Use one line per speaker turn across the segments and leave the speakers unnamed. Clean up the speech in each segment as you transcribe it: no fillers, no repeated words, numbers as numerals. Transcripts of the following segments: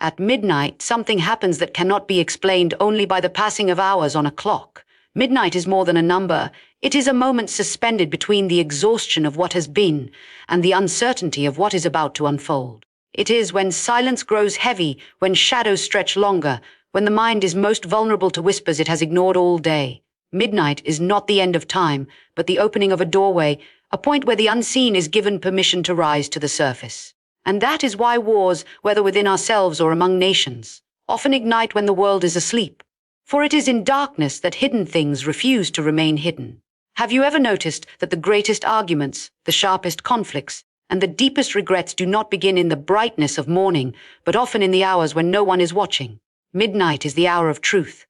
At midnight, something happens that cannot be explained only by the passing of hours on a clock. Midnight is more than a number. It is a moment suspended between the exhaustion of what has been and the uncertainty of what is about to unfold. It is when silence grows heavy, when shadows stretch longer, when the mind is most vulnerable to whispers it has ignored all day. Midnight is not the end of time, but the opening of a doorway, a point where the unseen is given permission to rise to the surface. And that is why wars, whether within ourselves or among nations, often ignite when the world is asleep. For it is in darkness that hidden things refuse to remain hidden. Have you ever noticed that the greatest arguments, the sharpest conflicts, and the deepest regrets do not begin in the brightness of morning, but often in the hours when no one is watching? Midnight is the hour of truth.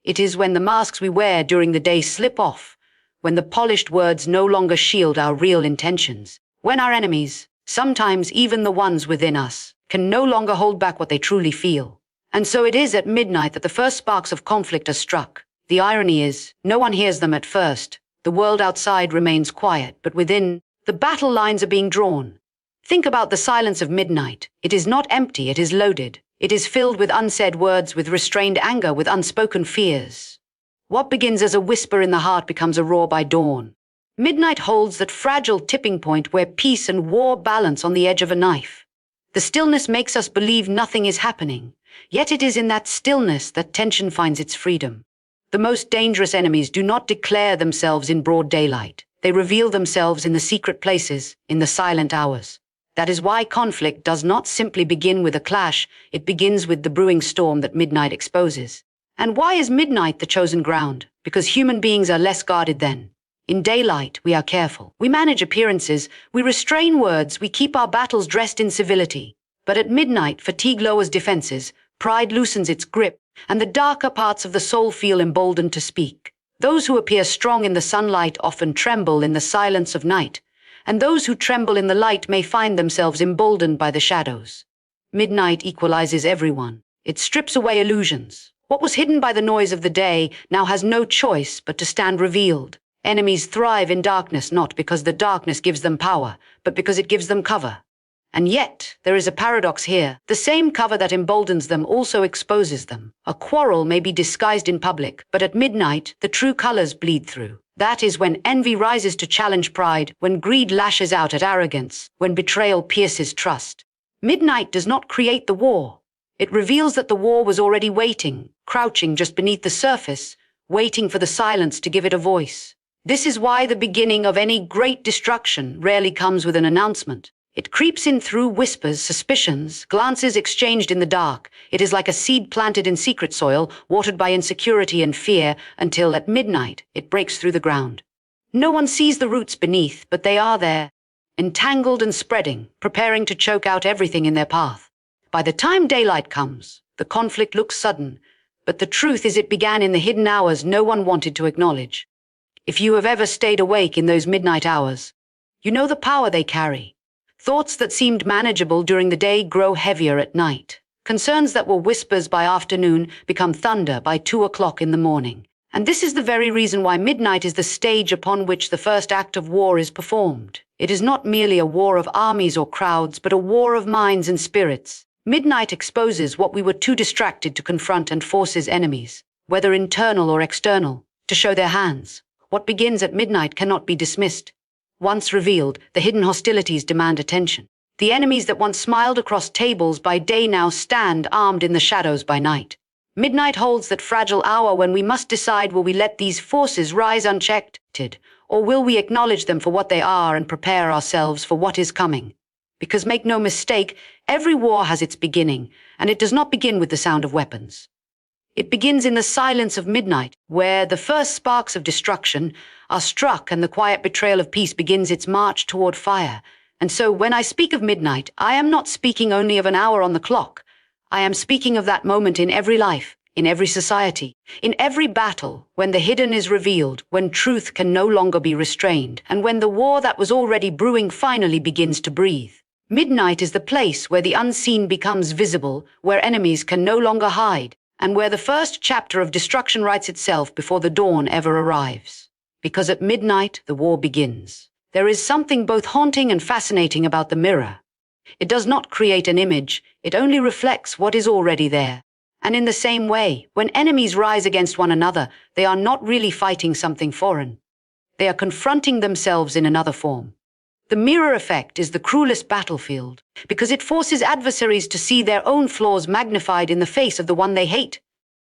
It is when the masks we wear during the day slip off, when the polished words no longer shield our real intentions, when our enemies, sometimes even the ones within us, can no longer hold back what they truly feel. And so it is at midnight that the first sparks of conflict are struck. The irony is, no one hears them at first. The world outside remains quiet, but within, the battle lines are being drawn. Think about the silence of midnight. It is not empty, it is loaded. It is filled with unsaid words, with restrained anger, with unspoken fears. What begins as a whisper in the heart becomes a roar by dawn. Midnight holds that fragile tipping point where peace and war balance on the edge of a knife. The stillness makes us believe nothing is happening. Yet it is in that stillness that tension finds its freedom. The most dangerous enemies do not declare themselves in broad daylight. They reveal themselves in the secret places, in the silent hours. That is why conflict does not simply begin with a clash, it begins with the brewing storm that midnight exposes. And why is midnight the chosen ground? Because human beings are less guarded then. In daylight, we are careful. We manage appearances, we restrain words, we keep our battles dressed in civility. But at midnight, fatigue lowers defenses, pride loosens its grip, and the darker parts of the soul feel emboldened to speak. Those who appear strong in the sunlight often tremble in the silence of night, and those who tremble in the light may find themselves emboldened by the shadows. Midnight equalizes everyone. It strips away illusions. What was hidden by the noise of the day now has no choice but to stand revealed. Enemies thrive in darkness not because the darkness gives them power, but because it gives them cover. And yet, there is a paradox here. The same cover that emboldens them also exposes them. A quarrel may be disguised in public, but at midnight, the true colors bleed through. That is when envy rises to challenge pride, when greed lashes out at arrogance, when betrayal pierces trust. Midnight does not create the war. It reveals that the war was already waiting, crouching just beneath the surface, waiting for the silence to give it a voice. This is why the beginning of any great destruction rarely comes with an announcement. It creeps in through whispers, suspicions, glances exchanged in the dark. It is like a seed planted in secret soil, watered by insecurity and fear, until at midnight it breaks through the ground. No one sees the roots beneath, but they are there, entangled and spreading, preparing to choke out everything in their path. By the time daylight comes, the conflict looks sudden, but the truth is it began in the hidden hours no one wanted to acknowledge. If you have ever stayed awake in those midnight hours, you know the power they carry. Thoughts that seemed manageable during the day grow heavier at night. Concerns that were whispers by afternoon become thunder by 2 o'clock in the morning. And this is the very reason why midnight is the stage upon which the first act of war is performed. It is not merely a war of armies or crowds, but a war of minds and spirits. Midnight exposes what we were too distracted to confront and forces enemies, whether internal or external, to show their hands. What begins at midnight cannot be dismissed. Once revealed, the hidden hostilities demand attention. The enemies that once smiled across tables by day now stand armed in the shadows by night. Midnight holds that fragile hour when we must decide, will we let these forces rise unchecked, or will we acknowledge them for what they are and prepare ourselves for what is coming? Because make no mistake, every war has its beginning, and it does not begin with the sound of weapons. It begins in the silence of midnight, where the first sparks of destruction are struck and the quiet betrayal of peace begins its march toward fire. And so when I speak of midnight, I am not speaking only of an hour on the clock. I am speaking of that moment in every life, in every society, in every battle, when the hidden is revealed, when truth can no longer be restrained, and when the war that was already brewing finally begins to breathe. Midnight is the place where the unseen becomes visible, where enemies can no longer hide, and where the first chapter of destruction writes itself before the dawn ever arrives. Because at midnight, the war begins. There is something both haunting and fascinating about the mirror. It does not create an image, it only reflects what is already there. And in the same way, when enemies rise against one another, they are not really fighting something foreign. They are confronting themselves in another form. The mirror effect is the cruelest battlefield because it forces adversaries to see their own flaws magnified in the face of the one they hate.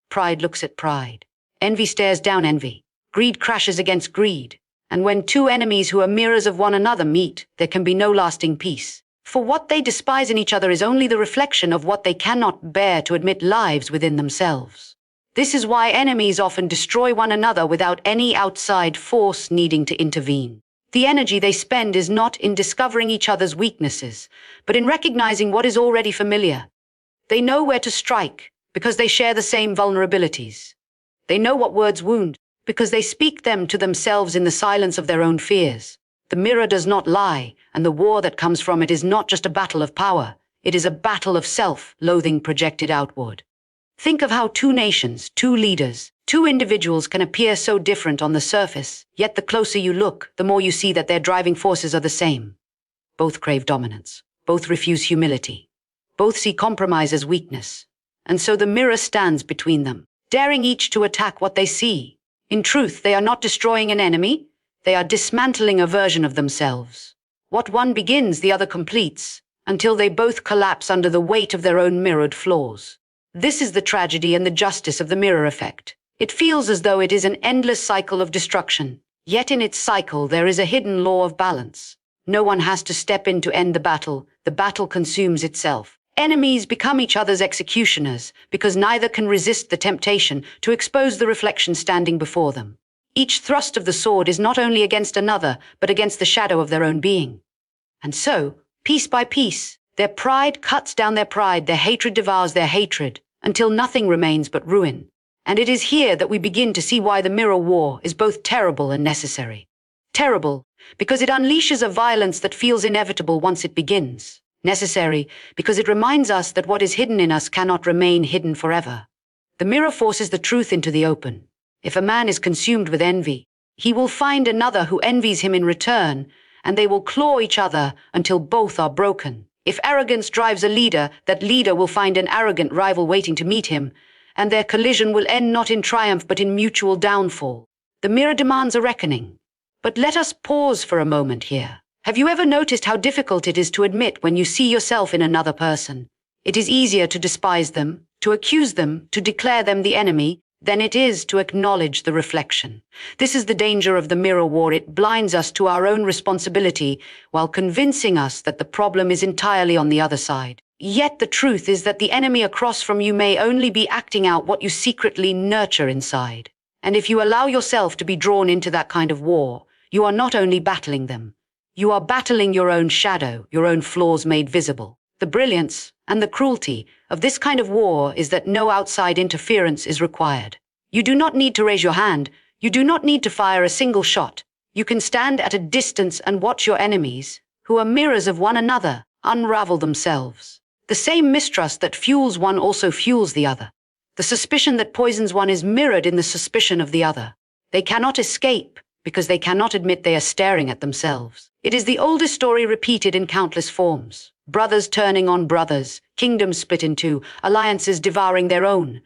Pride looks at pride. Envy stares down envy. Greed crashes against greed. And when two enemies who are mirrors of one another meet, there can be no lasting peace. For what they despise in each other is only the reflection of what they cannot bear to admit lives within themselves. This is why enemies often destroy one another without any outside force needing to intervene. The energy they spend is not in discovering each other's weaknesses, but in recognizing what is already familiar. They know where to strike because they share the same vulnerabilities. They know what words wound because they speak them to themselves in the silence of their own fears. The mirror does not lie, and the war that comes from it is not just a battle of power. It is a battle of self-loathing projected outward. Think of how two nations, two leaders, two individuals can appear so different on the surface, yet the closer you look, the more you see that their driving forces are the same. Both crave dominance. Both refuse humility. Both see compromise as weakness. And so the mirror stands between them, daring each to attack what they see. In truth, they are not destroying an enemy. They are dismantling a version of themselves. What one begins, the other completes, until they both collapse under the weight of their own mirrored flaws. This is the tragedy and the justice of the mirror effect. It feels as though it is an endless cycle of destruction. Yet in its cycle, there is a hidden law of balance. No one has to step in to end the battle consumes itself. Enemies become each other's executioners because neither can resist the temptation to expose the reflection standing before them. Each thrust of the sword is not only against another, but against the shadow of their own being. And so, piece by piece, their pride cuts down their pride, their hatred devours their hatred, until nothing remains but ruin. And it is here that we begin to see why the mirror war is both terrible and necessary. Terrible, because it unleashes a violence that feels inevitable once it begins. Necessary, because it reminds us that what is hidden in us cannot remain hidden forever. The mirror forces the truth into the open. If a man is consumed with envy, he will find another who envies him in return, and they will claw each other until both are broken. If arrogance drives a leader, that leader will find an arrogant rival waiting to meet him, and their collision will end not in triumph but in mutual downfall. The mirror demands a reckoning. But let us pause for a moment here. Have you ever noticed how difficult it is to admit when you see yourself in another person? It is easier to despise them, to accuse them, to declare them the enemy, than it is to acknowledge the reflection. This is the danger of the mirror war. It blinds us to our own responsibility while convincing us that the problem is entirely on the other side. Yet the truth is that the enemy across from you may only be acting out what you secretly nurture inside. And if you allow yourself to be drawn into that kind of war, you are not only battling them, you are battling your own shadow, your own flaws made visible. The brilliance and the cruelty of this kind of war is that no outside interference is required. You do not need to raise your hand. You do not need to fire a single shot. You can stand at a distance and watch your enemies, who are mirrors of one another, unravel themselves. The same mistrust that fuels one also fuels the other. The suspicion that poisons one is mirrored in the suspicion of the other. They cannot escape because they cannot admit they are staring at themselves. It is the oldest story repeated in countless forms. Brothers turning on brothers, kingdoms split in two, alliances devouring their own.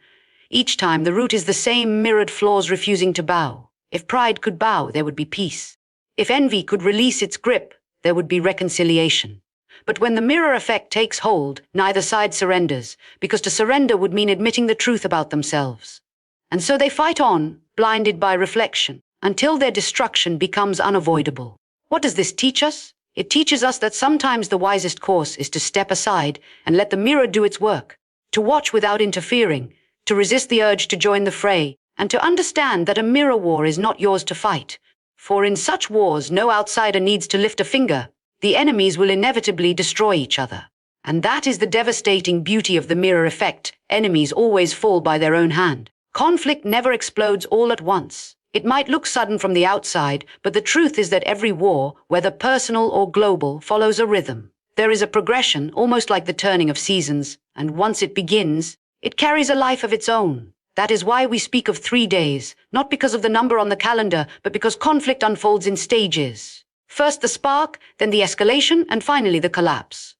Each time the root is the same, mirrored flaws refusing to bow. If pride could bow, there would be peace. If envy could release its grip, there would be reconciliation. But when the mirror effect takes hold, neither side surrenders, because to surrender would mean admitting the truth about themselves. And so they fight on, blinded by reflection, until their destruction becomes unavoidable. What does this teach us? It teaches us that sometimes the wisest course is to step aside and let the mirror do its work, to watch without interfering, to resist the urge to join the fray, and to understand that a mirror war is not yours to fight. For in such wars, no outsider needs to lift a finger. The enemies will inevitably destroy each other. And that is the devastating beauty of the mirror effect. Enemies always fall by their own hand. Conflict never explodes all at once. It might look sudden from the outside, but the truth is that every war, whether personal or global, follows a rhythm. There is a progression, almost like the turning of seasons, and once it begins, it carries a life of its own. That is why we speak of 3 days, not because of the number on the calendar, but because conflict unfolds in stages. First the spark, then the escalation, and finally the collapse.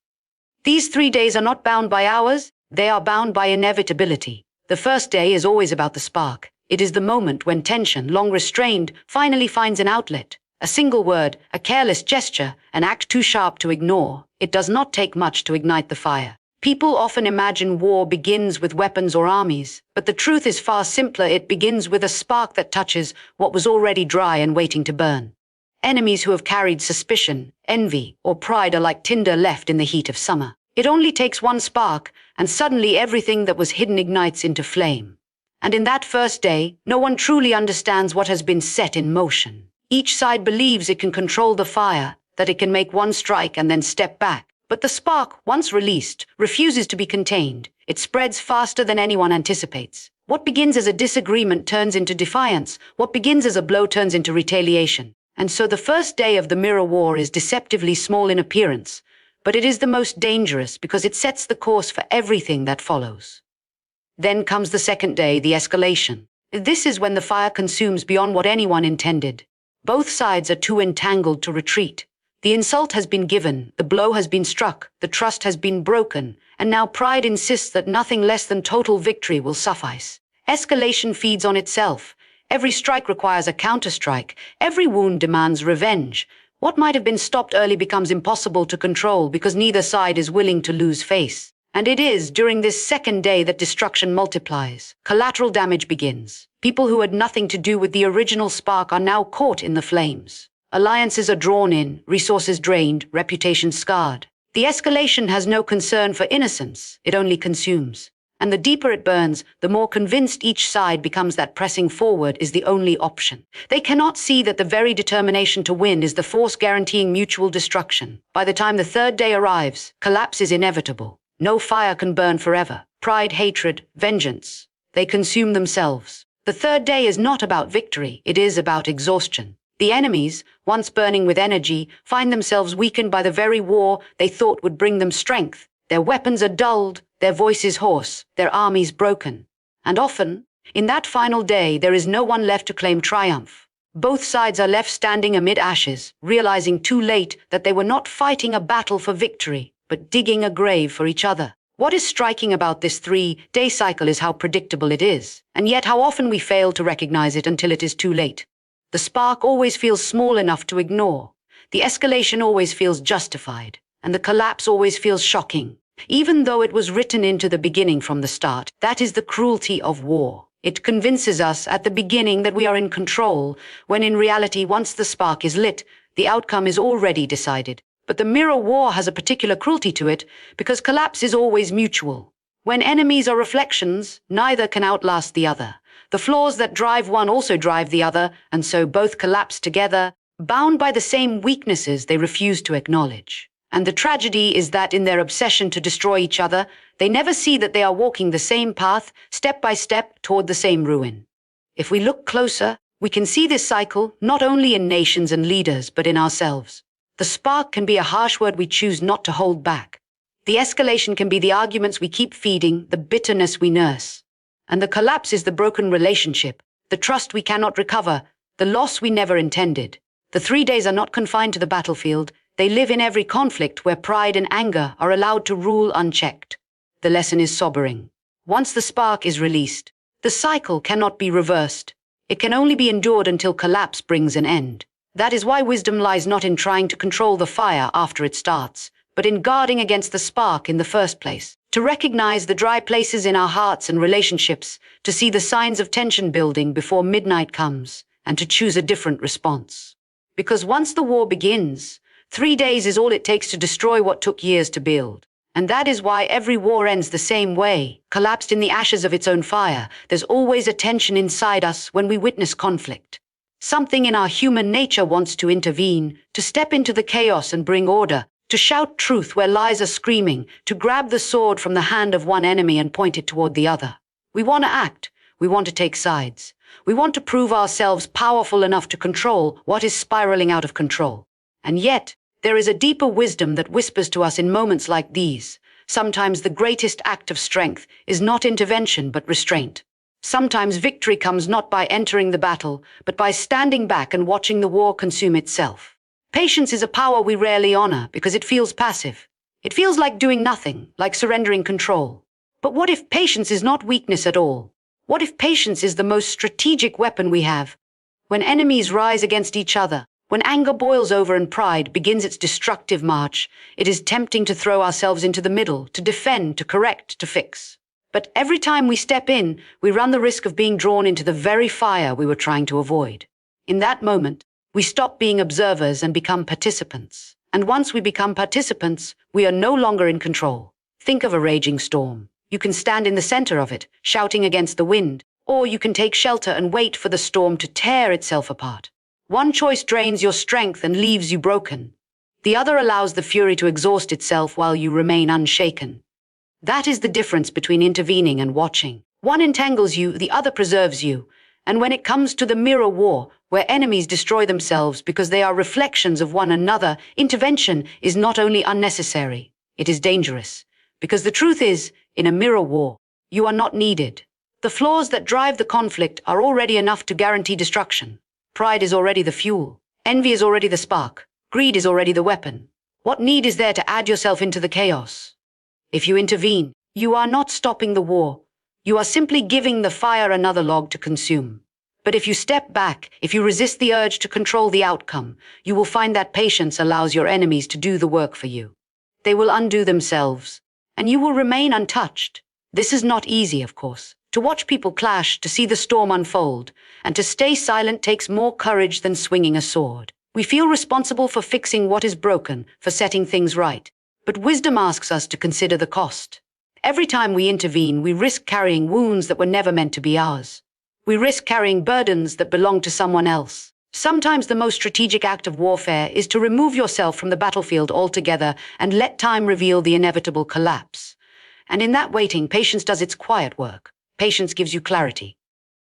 These 3 days are not bound by hours, they are bound by inevitability. The first day is always about the spark. It is the moment when tension, long restrained, finally finds an outlet. A single word, a careless gesture, an act too sharp to ignore. It does not take much to ignite the fire. People often imagine war begins with weapons or armies, but the truth is far simpler. It begins with a spark that touches what was already dry and waiting to burn. Enemies who have carried suspicion, envy, or pride are like tinder left in the heat of summer. It only takes one spark, and suddenly everything that was hidden ignites into flame. And in that first day, no one truly understands what has been set in motion. Each side believes it can control the fire, that it can make one strike and then step back. But the spark, once released, refuses to be contained. It spreads faster than anyone anticipates. What begins as a disagreement turns into defiance. What begins as a blow turns into retaliation. And so the first day of the mirror war is deceptively small in appearance, but it is the most dangerous because it sets the course for everything that follows. Then comes the second day, the escalation. This is when the fire consumes beyond what anyone intended. Both sides are too entangled to retreat. The insult has been given, the blow has been struck, the trust has been broken, and now pride insists that nothing less than total victory will suffice. Escalation feeds on itself. Every strike requires a counterstrike. Every wound demands revenge. What might have been stopped early becomes impossible to control because neither side is willing to lose face. And it is during this second day that destruction multiplies. Collateral damage begins. People who had nothing to do with the original spark are now caught in the flames. Alliances are drawn in, resources drained, reputation scarred. The escalation has no concern for innocence, it only consumes. And the deeper it burns, the more convinced each side becomes that pressing forward is the only option. They cannot see that the very determination to win is the force guaranteeing mutual destruction. By the time the third day arrives, collapse is inevitable. No fire can burn forever. Pride, hatred, vengeance. They consume themselves. The third day is not about victory, it is about exhaustion. The enemies, once burning with energy, find themselves weakened by the very war they thought would bring them strength. Their weapons are dulled, their voices hoarse, their armies broken. And often, in that final day, there is no one left to claim triumph. Both sides are left standing amid ashes, realizing too late that they were not fighting a battle for victory, but digging a grave for each other. What is striking about this 3-day cycle is how predictable it is, and yet how often we fail to recognize it until it is too late. The spark always feels small enough to ignore. The escalation always feels justified, and the collapse always feels shocking. Even though it was written into the beginning from the start, that is the cruelty of war. It convinces us at the beginning that we are in control, when in reality, once the spark is lit, the outcome is already decided. But the mirror war has a particular cruelty to it, because collapse is always mutual. When enemies are reflections, neither can outlast the other. The flaws that drive one also drive the other, and so both collapse together, bound by the same weaknesses they refuse to acknowledge. And the tragedy is that in their obsession to destroy each other, they never see that they are walking the same path, step by step, toward the same ruin. If we look closer, we can see this cycle not only in nations and leaders, but in ourselves. The spark can be a harsh word we choose not to hold back. The escalation can be the arguments we keep feeding, the bitterness we nurse. And the collapse is the broken relationship, the trust we cannot recover, the loss we never intended. The 3 days are not confined to the battlefield. They live in every conflict where pride and anger are allowed to rule unchecked. The lesson is sobering. Once the spark is released, the cycle cannot be reversed. It can only be endured until collapse brings an end. That is why wisdom lies not in trying to control the fire after it starts, but in guarding against the spark in the first place. To recognize the dry places in our hearts and relationships, to see the signs of tension building before midnight comes, and to choose a different response. Because once the war begins, 3 days is all it takes to destroy what took years to build. And that is why every war ends the same way, collapsed in the ashes of its own fire. There's always a tension inside us when we witness conflict. Something in our human nature wants to intervene, to step into the chaos and bring order, to shout truth where lies are screaming, to grab the sword from the hand of one enemy and point it toward the other. We want to act. We want to take sides. We want to prove ourselves powerful enough to control what is spiraling out of control. And yet, there is a deeper wisdom that whispers to us in moments like these. Sometimes the greatest act of strength is not intervention but restraint. Sometimes victory comes not by entering the battle, but by standing back and watching the war consume itself. Patience is a power we rarely honor because it feels passive. It feels like doing nothing, like surrendering control. But what if patience is not weakness at all? What if patience is the most strategic weapon we have? When enemies rise against each other, when anger boils over and pride begins its destructive march, it is tempting to throw ourselves into the middle, to defend, to correct, to fix. But every time we step in, we run the risk of being drawn into the very fire we were trying to avoid. In that moment, we stop being observers and become participants. And once we become participants, we are no longer in control. Think of a raging storm. You can stand in the center of it, shouting against the wind, or you can take shelter and wait for the storm to tear itself apart. One choice drains your strength and leaves you broken. The other allows the fury to exhaust itself while you remain unshaken. That is the difference between intervening and watching. One entangles you, the other preserves you. And when it comes to the mirror war, where enemies destroy themselves because they are reflections of one another, intervention is not only unnecessary, it is dangerous. Because the truth is, in a mirror war, you are not needed. The flaws that drive the conflict are already enough to guarantee destruction. Pride is already the fuel. Envy is already the spark. Greed is already the weapon. What need is there to add yourself into the chaos? If you intervene, you are not stopping the war. You are simply giving the fire another log to consume. But if you step back, if you resist the urge to control the outcome, you will find that patience allows your enemies to do the work for you. They will undo themselves, and you will remain untouched. This is not easy, of course. To watch people clash, to see the storm unfold, and to stay silent takes more courage than swinging a sword. We feel responsible for fixing what is broken, for setting things right. But wisdom asks us to consider the cost. Every time we intervene, we risk carrying wounds that were never meant to be ours. We risk carrying burdens that belong to someone else. Sometimes the most strategic act of warfare is to remove yourself from the battlefield altogether and let time reveal the inevitable collapse. And in that waiting, patience does its quiet work. Patience gives you clarity.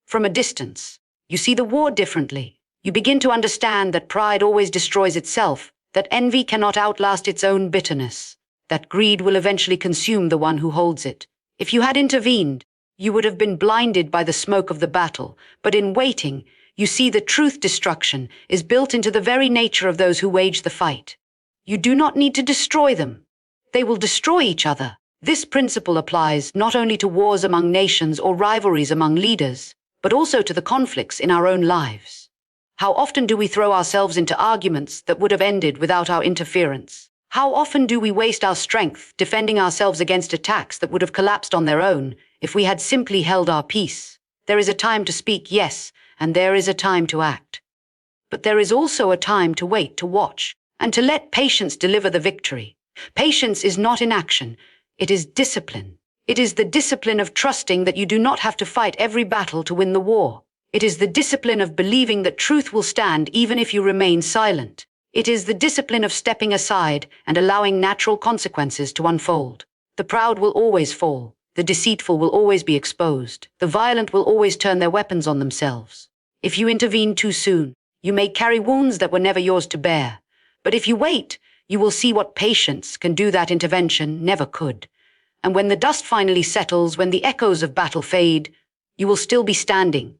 From a distance, you see the war differently. You begin to understand that pride always destroys itself, that envy cannot outlast its own bitterness, that greed will eventually consume the one who holds it. If you had intervened, you would have been blinded by the smoke of the battle, but in waiting, you see the truth. Destruction is built into the very nature of those who wage the fight. You do not need to destroy them. They will destroy each other. This principle applies not only to wars among nations or rivalries among leaders, but also to the conflicts in our own lives. How often do we throw ourselves into arguments that would have ended without our interference? How often do we waste our strength defending ourselves against attacks that would have collapsed on their own if we had simply held our peace? There is a time to speak, yes, and there is a time to act. But there is also a time to wait, to watch, and to let patience deliver the victory. Patience is not inaction. It is discipline. It is the discipline of trusting that you do not have to fight every battle to win the war. It is the discipline of believing that truth will stand even if you remain silent. It is the discipline of stepping aside and allowing natural consequences to unfold. The proud will always fall. The deceitful will always be exposed. The violent will always turn their weapons on themselves. If you intervene too soon, you may carry wounds that were never yours to bear. But if you wait, you will see what patience can do that intervention never could. And when the dust finally settles, when the echoes of battle fade, you will still be standing.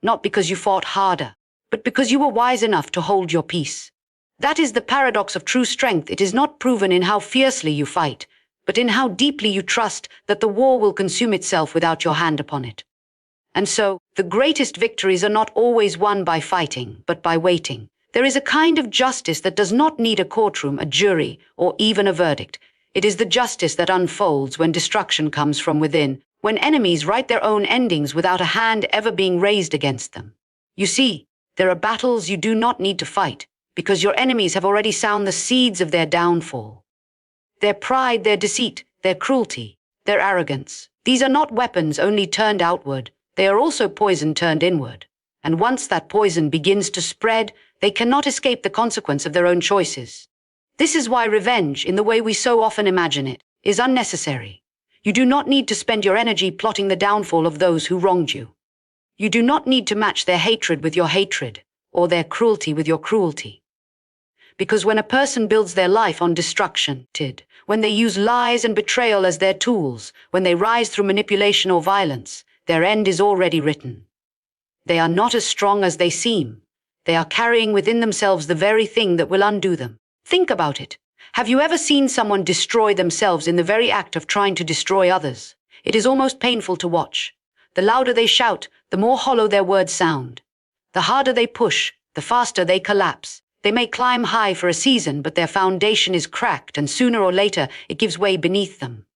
Not because you fought harder, but because you were wise enough to hold your peace. That is the paradox of true strength. It is not proven in how fiercely you fight, but in how deeply you trust that the war will consume itself without your hand upon it. And so, the greatest victories are not always won by fighting, but by waiting. There is a kind of justice that does not need a courtroom, a jury, or even a verdict. It is the justice that unfolds when destruction comes from within, when enemies write their own endings without a hand ever being raised against them. You see, there are battles you do not need to fight, because your enemies have already sown the seeds of their downfall. Their pride, their deceit, their cruelty, their arrogance. These are not weapons only turned outward. They are also poison turned inward. And once that poison begins to spread, they cannot escape the consequence of their own choices. This is why revenge, in the way we so often imagine it, is unnecessary. You do not need to spend your energy plotting the downfall of those who wronged you. You do not need to match their hatred with your hatred, or their cruelty with your cruelty. Because when a person builds their life on destruction, when they use lies and betrayal as their tools, when they rise through manipulation or violence, their end is already written. They are not as strong as they seem. They are carrying within themselves the very thing that will undo them. Think about it. Have you ever seen someone destroy themselves in the very act of trying to destroy others? It is almost painful to watch. The louder they shout, the more hollow their words sound. The harder they push, the faster they collapse. They may climb high for a season, but their foundation is cracked, and sooner or later it gives way beneath them.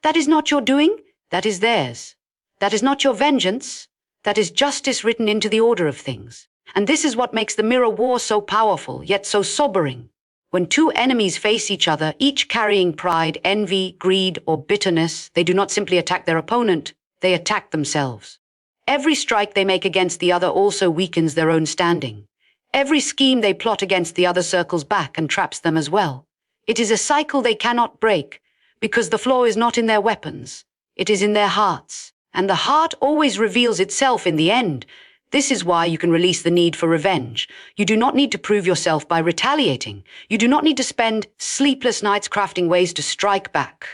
That is not your doing, that is theirs. That is not your vengeance, that is justice written into the order of things. And this is what makes the mirror war so powerful, yet so sobering. When two enemies face each other, each carrying pride, envy, greed, or bitterness, they do not simply attack their opponent, they attack themselves. Every strike they make against the other also weakens their own standing. Every scheme they plot against the other circles back and traps them as well. It is a cycle they cannot break, because the flaw is not in their weapons, it is in their hearts. And the heart always reveals itself in the end. This is why you can release the need for revenge. You do not need to prove yourself by retaliating. You do not need to spend sleepless nights crafting ways to strike back.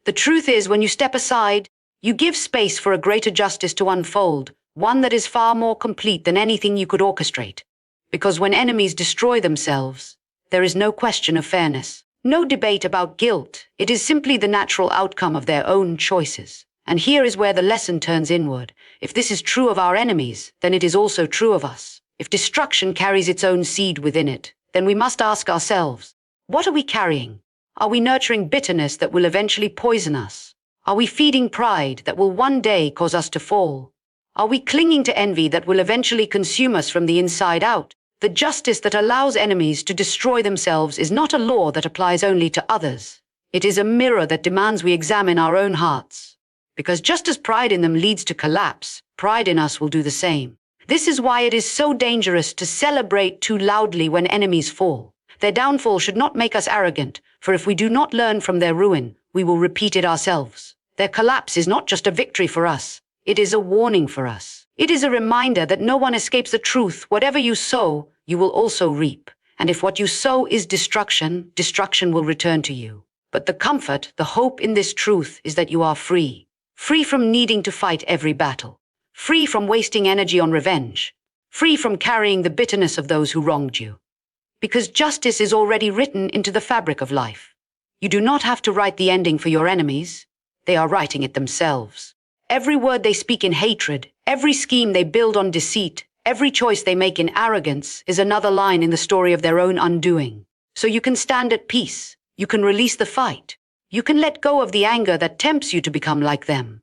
The truth is, when you step aside, you give space for a greater justice to unfold, one that is far more complete than anything you could orchestrate. Because when enemies destroy themselves, there is no question of fairness, no debate about guilt. It is simply the natural outcome of their own choices. And here is where the lesson turns inward. If this is true of our enemies, then it is also true of us. If destruction carries its own seed within it, then we must ask ourselves, what are we carrying? Are we nurturing bitterness that will eventually poison us? Are we feeding pride that will one day cause us to fall? Are we clinging to envy that will eventually consume us from the inside out? The justice that allows enemies to destroy themselves is not a law that applies only to others. It is a mirror that demands we examine our own hearts. Because just as pride in them leads to collapse, pride in us will do the same. This is why it is so dangerous to celebrate too loudly when enemies fall. Their downfall should not make us arrogant, for if we do not learn from their ruin, we will repeat it ourselves. Their collapse is not just a victory for us, it is a warning for us. It is a reminder that no one escapes the truth. Whatever you sow, you will also reap. And if what you sow is destruction, destruction will return to you. But the comfort, the hope in this truth is that you are free. Free from needing to fight every battle. Free from wasting energy on revenge. Free from carrying the bitterness of those who wronged you. Because justice is already written into the fabric of life. You do not have to write the ending for your enemies. They are writing it themselves. Every word they speak in hatred, every scheme they build on deceit, every choice they make in arrogance is another line in the story of their own undoing. So you can stand at peace. You can release the fight. You can let go of the anger that tempts you to become like them.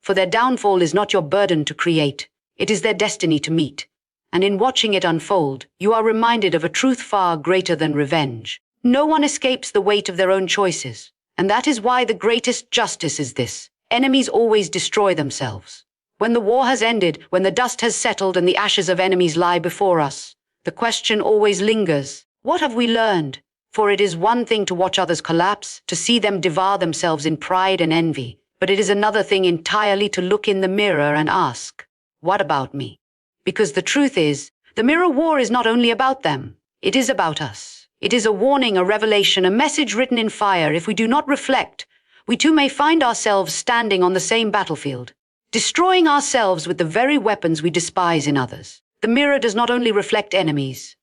For their downfall is not your burden to create, it is their destiny to meet. And in watching it unfold, you are reminded of a truth far greater than revenge. No one escapes the weight of their own choices. And that is why the greatest justice is this. Enemies always destroy themselves. When the war has ended, when the dust has settled and the ashes of enemies lie before us, the question always lingers. What have we learned? For it is one thing to watch others collapse, to see them devour themselves in pride and envy, but it is another thing entirely to look in the mirror and ask, what about me? Because the truth is, the mirror war is not only about them, it is about us. It is a warning, a revelation, a message written in fire. If we do not reflect, we too may find ourselves standing on the same battlefield, destroying ourselves with the very weapons we despise in others. The mirror does not only reflect enemies,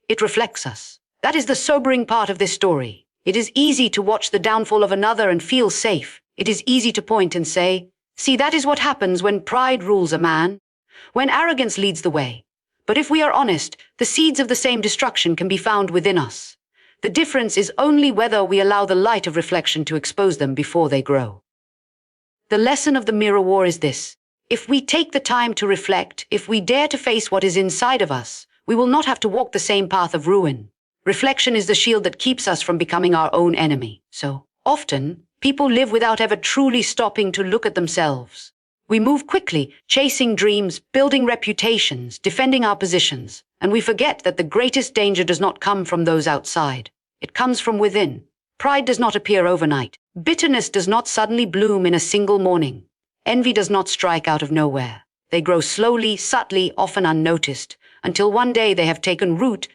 it reflects us. That is the sobering part of this story. It is easy to watch the downfall of another and feel safe. It is easy to point and say, see, that is what happens when pride rules a man, when arrogance leads the way. But if we are honest, the seeds of the same destruction can be found within us. The difference is only whether we allow the light of reflection to expose them before they grow. The lesson of the mirror war is this. If we take the time to reflect, if we dare to face what is inside of us, we will not have to walk the same path of ruin. Reflection is the shield that keeps us from becoming our own enemy. So often, people live without ever truly stopping to look at themselves. We move quickly, chasing dreams, building reputations, defending our positions, and we forget that the greatest danger does not come from those outside. It comes from within. Pride does not appear overnight. Bitterness does not suddenly bloom in a single morning. Envy does not strike out of nowhere. They grow slowly, subtly, often unnoticed, until one day they have taken root